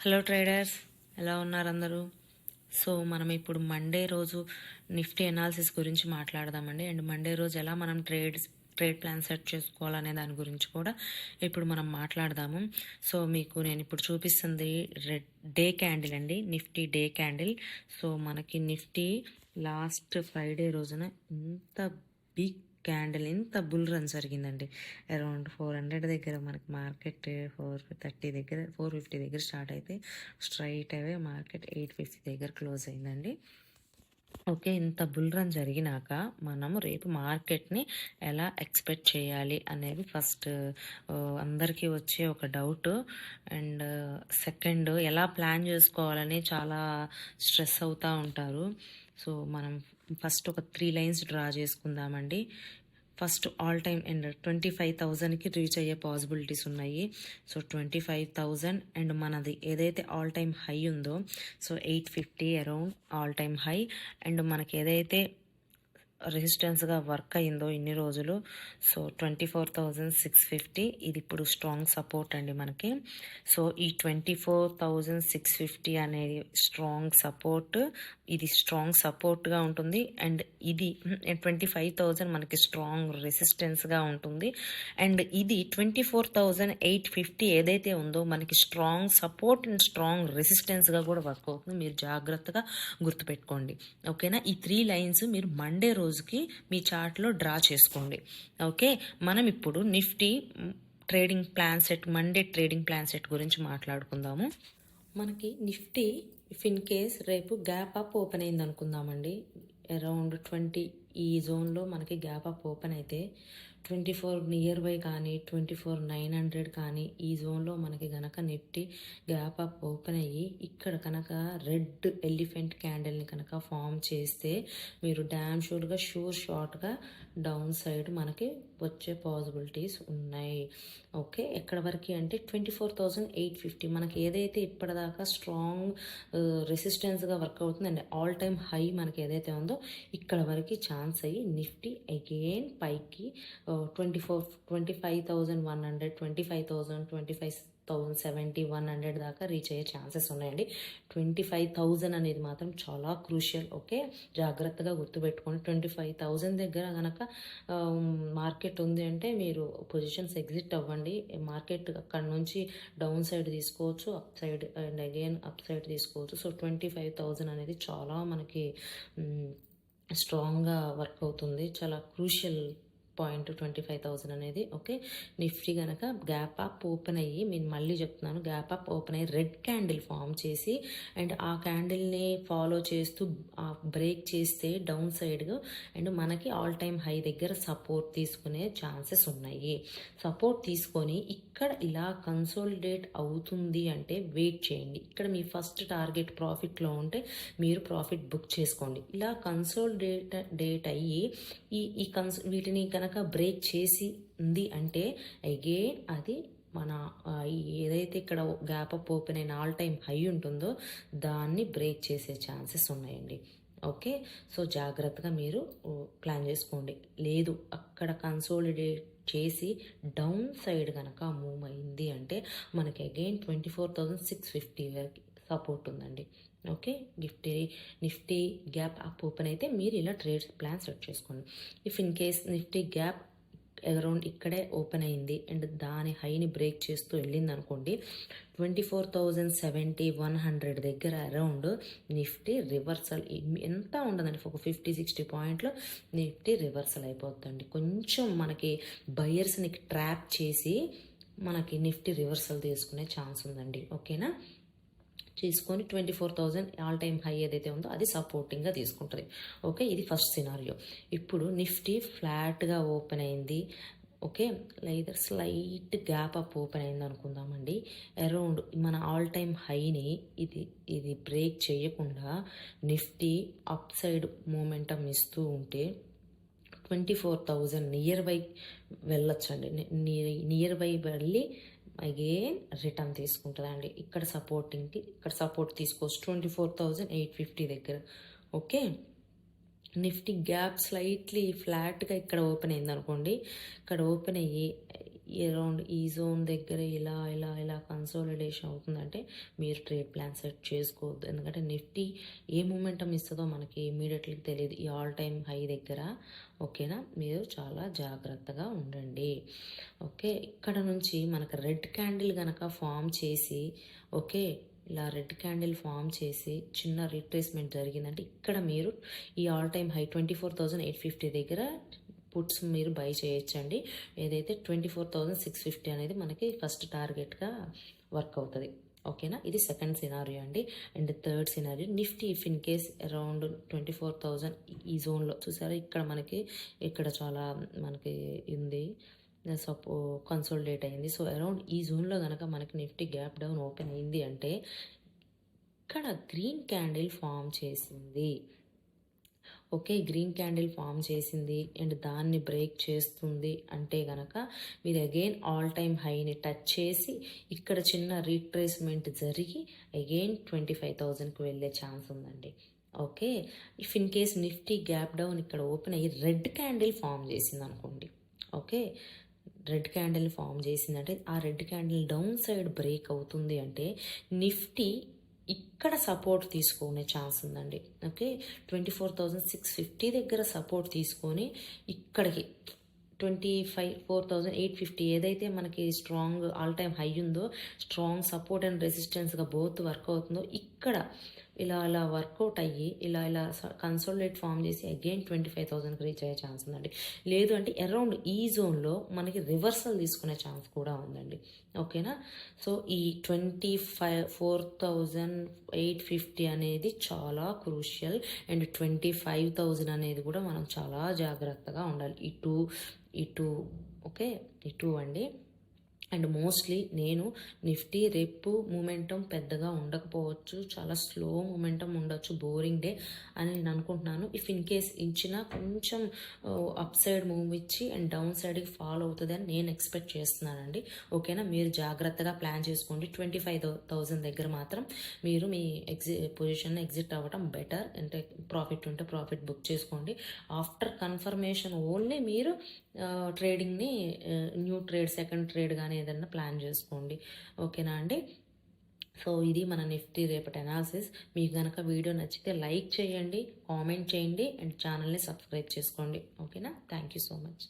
Hello traders, ఎలా ఉన్నారు అందరూ? సో మనం ఇప్పుడు మండే రోజు నిఫ్టీ అనాలిసిస్ గురించి మాట్లాడదామండి. అండ్ మండే రోజు ఎలా మనం ట్రేడ్ ప్లాన్ సెట్ చేసుకోవాలనే దాని గురించి కూడా ఇప్పుడు మనం మాట్లాడదాము. సో మీకు నేను ఇప్పుడు చూపిస్తుంది డే క్యాండిల్ అండి, నిఫ్టీ డే క్యాండిల్. సో మనకి నిఫ్టీ లాస్ట్ ఫ్రైడే రోజున ఇంత బిగ్ క్యాండిల్, ఇంత బుల్ రన్ జరిగిందండి. అరౌండ్ 400 దగ్గర మనకి మార్కెట్ 430 దగ్గర 450 దగ్గర స్టార్ట్ అయితే స్ట్రైట్ అవే మార్కెట్ 850 దగ్గర క్లోజ్ అయిందండి. ఓకే, ఇంత బుల్ రన్ జరిగినాక మనము రేపు మార్కెట్ని ఎలా ఎక్స్పెక్ట్ చేయాలి అనేది ఫస్ట్ అందరికీ వచ్చే ఒక డౌట్. అండ్ సెకండ్, ఎలా ప్లాన్ చేసుకోవాలని చాలా స్ట్రెస్ అవుతూ ఉంటారు. సో మనం ఫస్ట్ ఒక 3 లైన్స్ డ్రా చేసుకుందామండి. ఫస్ట్ ఆల్ టైమ్ ఎండ్ 25,000కి రీచ్ అయ్యే పాసిబిలిటీస్ ఉన్నాయి. సో 25,000 అండ్ మనది ఏదైతే ఆల్ టైమ్ హై ఉందో, so 850 around all time high. And మనకి ఏదైతే రెసిస్టెన్స్గా వర్క్ అయిందో ఇన్ని రోజులు, సో 24,650 ఇది ఇప్పుడు స్ట్రాంగ్ సపోర్ట్ అండి మనకి. సో ఈ 24,650 అనేది స్ట్రాంగ్ సపోర్ట్, ఇది స్ట్రాంగ్ సపోర్ట్గా ఉంటుంది. అండ్ ఇది 25,000 మనకి స్ట్రాంగ్ రెసిస్టెన్స్గా ఉంటుంది. అండ్ ఇది 24,850 ఏదైతే ఉందో మనకి స్ట్రాంగ్ సపోర్ట్ అండ్ స్ట్రాంగ్ రెసిస్టెన్స్గా కూడా వర్క్ అవుతుంది. మీరు జాగ్రత్తగా గుర్తుపెట్టుకోండి, ఓకేనా? ఈ 3 లైన్స్ మీరు మండే రోజుకి మీ చార్ట్లో డ్రా చేసుకోండి. ఓకే, మనం ఇప్పుడు Nifty trading plan set, Monday trading plan set గురించి మాట్లాడుకుందాము. మనకి నిఫ్టీ ఇఫ్ ఇన్ కేస్ రేపు గ్యాప్ అప్ ఓపెన్ అయింది అనుకుందామండి, అరౌండ్ 20 ఈ జోన్లో మనకి గ్యాప్ అప్ ఓపెన్ అయితే 24 నియర్ బై కానీ 24,900 కానీ ఈ జోన్లో మనకి గనక నిఫ్టీ గ్యాప్ అప్ ఓపెన్ అయ్యి ఇక్కడ కనుక రెడ్ ఎలిఫెంట్ క్యాండిల్ని కనుక ఫామ్ చేస్తే మీరు డ్యామ్ షార్ట్గా డౌన్ సైడ్ మనకి వచ్చే పాసిబిలిటీస్ ఉన్నాయి. ఓకే, ఎక్కడ వరకు అంటే 24,850 మనకి ఏదైతే ఇప్పటిదాకా స్ట్రాంగ్ రెసిస్టెన్స్గా వర్క్ అవుతుందండి, ఆల్ టైమ్ హై మనకి ఏదైతే ఉందో ఇక్కడ వరకు ఛాన్స్ అయ్యి నిఫ్టీ అగైన్ పైకి 25,100 25,070 100 దాకా రీచ్ అయ్యే ఛాన్సెస్ ఉన్నాయండి. 25,000 అనేది మాత్రం చాలా క్రూషియల్. ఓకే, జాగ్రత్తగా గుర్తుపెట్టుకోండి. 25,000 దగ్గర కనుక మార్కెట్ ఉంది అంటే మీరు పొజిషన్స్ ఎగ్జిట్ అవ్వండి. మార్కెట్ అక్కడ నుంచి డౌన్ సైడ్ తీసుకోవచ్చు, up side and again up side తీసుకోవచ్చు. సో 25,000 అనేది చాలా మనకి స్ట్రాంగ్గా వర్క్ అవుతుంది, చాలా క్రూషియల్ పాయింట్ 25,000 అనేది. ఓకే, నిఫ్టీ కనుక గ్యాప్ అప్ ఓపెన్ అయ్యి, నేను మళ్ళీ చెప్తున్నాను, గ్యాప్ అప్ ఓపెన్ అయ్యి రెడ్ క్యాండిల్ ఫామ్ చేసి అండ్ ఆ క్యాండిల్ని ఫాలో చేస్తూ బ్రేక్ చేస్తే డౌన్ సైడ్ అండ్ మనకి ఆల్ టైమ్ హై దగ్గర సపోర్ట్ తీసుకునే ఛాన్సెస్ ఉన్నాయి. సపోర్ట్ తీసుకొని ఇక్కడ ఇలా కన్సోలిడేట్ అవుతుంది అంటే వెయిట్ చేయండి. ఇక్కడ మీ ఫస్ట్ టార్గెట్ ప్రాఫిట్లో ఉంటే మీరు ప్రాఫిట్ బుక్ చేసుకోండి. ఇలా కన్సోలిడేట్ అయ్యి వీటిని కనుక బ్రేక్ చేసి ఉంది అంటే అగైన్ అది మన ఏదైతే ఇక్కడ గ్యాప్ అప్ ఓపెన్ అయిన ఆల్ టైమ్ హై ఉంటుందో దాన్ని బ్రేక్ చేసే ఛాన్సెస్ ఉన్నాయండి. ఓకే, సో జాగ్రత్తగా మీరు ప్లాన్ చేసుకోండి. లేదు అక్కడ కన్సోలిడేట్ చేసి డౌన్ సైడ్ కనుక మూవ్ అయింది అంటే మనకి అగైన్ 24,650 వరకు సపోర్ట్ ఉందండి. Okay, Nifty gap up open అయితే మీరు ఇలా ట్రేడ్ ప్లాన్ సెట్ చేసుకోండి. If in case Nifty gap around ఇక్కడే ఓపెన్ అయింది అండ్ దాని హైని బ్రేక్ చేస్తూ వెళ్ళింది అనుకోండి, 24,070 100 దగ్గర అరౌండ్ నిఫ్టీ రివర్సల్ ఎంత ఉండదండి, ఒక 50-60 పాయింట్లు నిఫ్టీ రివర్సల్ అయిపోతుందండి. కొంచెం మనకి బయర్స్ని ట్రాప్ చేసి మనకి నిఫ్టీ రివర్సల్ తీసుకునే ఛాన్స్ ఉందండి. ఓకేనా, తీసుకొని 24,000 ఆల్ టైమ్ హై ఏదైతే ఉందో అది సపోర్టింగ్గా తీసుకుంటుంది. ఓకే, ఇది ఫస్ట్ సినారియో. ఇప్పుడు నిఫ్టీ ఫ్లాట్గా ఓపెన్ అయింది, ఓకే, లేదా స్లైట్ గ్యాప్ అప్ ఓపెన్ అయింది అనుకుందామండి. అరౌండ్ మన ఆల్ టైమ్ హైని ఇది బ్రేక్ చేయకుండా నిఫ్టీ అప్ సైడ్ మూమెంటం ఇస్తూ ఉంటే 24,000 నియర్ బై వెళ్ళొచ్చండి. నియర్ బై వెళ్ళి అగైన్ రిటర్న్ తీసుకుంటుందండి. ఇక్కడ సపోర్ట్ తీసుకోవచ్చు 24,850 దగ్గర. ఓకే, నిఫ్టీ గ్యాప్ స్లైట్లీ ఫ్లాట్గా ఇక్కడ ఓపెన్ అయింది అనుకోండి, ఇక్కడ ఓపెన్ అయ్యి అరౌండ్ ఈ జోన్ దగ్గర ఇలా ఇలా ఇలా కన్సాలిడేషన్ అవుతుందంటే మీరు ట్రేడ్ ప్లాన్ సెట్ చేసుకోవద్దు. ఎందుకంటే నిఫ్టీ ఏ మూమెంటం ఇస్తుందో మనకి ఇమీడియట్లీ తెలియదు ఈ ఆల్ టైమ్ హై దగ్గర. ఓకేనా, మీరు చాలా జాగ్రత్తగా ఉండండి. ఓకే, ఇక్కడ నుంచి మనకు రెడ్ క్యాండిల్ కనుక ఫామ్ చేసి, ఓకే, ఇలా రెడ్ క్యాండిల్ ఫామ్ చేసి చిన్న రిట్రేస్మెంట్ జరిగిందంటే ఇక్కడ మీరు ఈ ఆల్ టైమ్ హై 24,850 దగ్గర పుట్స్ మీరు బై చేయొచ్చండి. ఏదైతే 24,650 అనేది మనకి ఫస్ట్ టార్గెట్గా వర్క్ అవుతుంది. ఓకేనా, ఇది సెకండ్ సినారియో అండి. And third scenario, Nifty if in case around 24,000 ఈ జోన్లో చూసారా, ఇక్కడ మనకి ఇక్కడ చాలా మనకి ఉంది కన్సోలిడేట్ అయింది. సో అరౌండ్ ఈ జోన్లో కనుక మనకి నిఫ్టీ గ్యాప్ డౌన్ ఓపెన్ అయింది అంటే ఇక్కడ గ్రీన్ క్యాండిల్ ఫామ్ చేసింది. ఓకే, గ్రీన్ క్యాండిల్ ఫామ్ చేసింది అండ్ దాన్ని బ్రేక్ చేస్తుంది అంటే కనుక మీరు అగైన్ ఆల్ టైమ్ హైని టచ్ చేసి ఇక్కడ చిన్న రీట్రేస్మెంట్ జరిగి అగైన్ 25,000కి వెళ్ళే ఛాన్స్ ఉందండి. Okay, if in case Nifty gap down ఇక్కడ ఓపెన్ అయ్యి రెడ్ క్యాండిల్ ఫామ్ చేసింది అనుకోండి. ఓకే, రెడ్ క్యాండిల్ ఫామ్ చేసిందంటే ఆ red candle down side break అవుతుంది అంటే నిఫ్టీ ఇక్కడ సపోర్ట్ తీసుకునే ఛాన్స్ ఉందండి. ఓకే, 24,650 దగ్గర సపోర్ట్ తీసుకొని ఇక్కడికి 4,850 ఏదైతే మనకి స్ట్రాంగ్ ఆల్ టైమ్ హై ఉందో, స్ట్రాంగ్ సపోర్ట్ అండ్ రెసిస్టెన్స్గా బోత్ వర్క్ అవుతుందో, ఇక్కడ ఇలా ఇలా వర్కౌట్ అయ్యి ఇలా ఇలా కన్సోలిడేట్ ఫామ్ చేసి అగైన్ 25,000కి రీచ్ అయ్యే ఛాన్స్ ఉందండి. లేదు అంటే అరౌండ్ ఈ జోన్లో మనకి రివర్సల్ తీసుకునే ఛాన్స్ కూడా ఉందండి. ఓకేనా, సో ఈ 24,850 అనేది చాలా క్రూషియల్ అండ్ 25,000 అనేది కూడా మనం చాలా జాగ్రత్తగా ఉండాలి. ఇటు ఓకే, ఇటు అండి. అండ్ మోస్ట్లీ నేను నిఫ్టీ రేపు మూమెంటం పెద్దగా ఉండకపోవచ్చు, చాలా స్లో మూమెంటం ఉండొచ్చు, బోరింగ్ డే అని నేను అనుకుంటున్నాను. ఇఫ్ ఇన్ కేస్ ఇచ్చినా కొంచెం అప్ సైడ్ మూవ్ ఇచ్చి అండ్ డౌన్ సైడ్కి ఫాలో అవుతుంది అని నేను ఎక్స్పెక్ట్ చేస్తున్నానండి. ఓకేనా, మీరు జాగ్రత్తగా ప్లాన్ చేసుకోండి. 25,000 దగ్గర మాత్రం మీరు మీ పొజిషన్ ఎగ్జిట్ అవ్వడం బెటర్. అంటే ప్రాఫిట్ ఉంటే ప్రాఫిట్ బుక్ చేసుకోండి. ఆఫ్టర్ కన్ఫర్మేషన్ ఓన్లీ మీరు ట్రేడింగ్ని న్యూ ట్రేడ్, సెకండ్ ట్రేడ్ కానీ ఏదైనా ప్లాన్ చేసుకోండి. ఓకేనా అండి. సో ఇది మన నిఫ్టీ రేపటి అనాలిసిస్. మీకు కనుక వీడియో నచ్చితే లైక్ చేయండి, కామెంట్ చేయండి అండ్ ఛానల్ని సబ్స్క్రైబ్ చేసుకోండి. ఓకేనా, థ్యాంక్ యూ సో మచ్.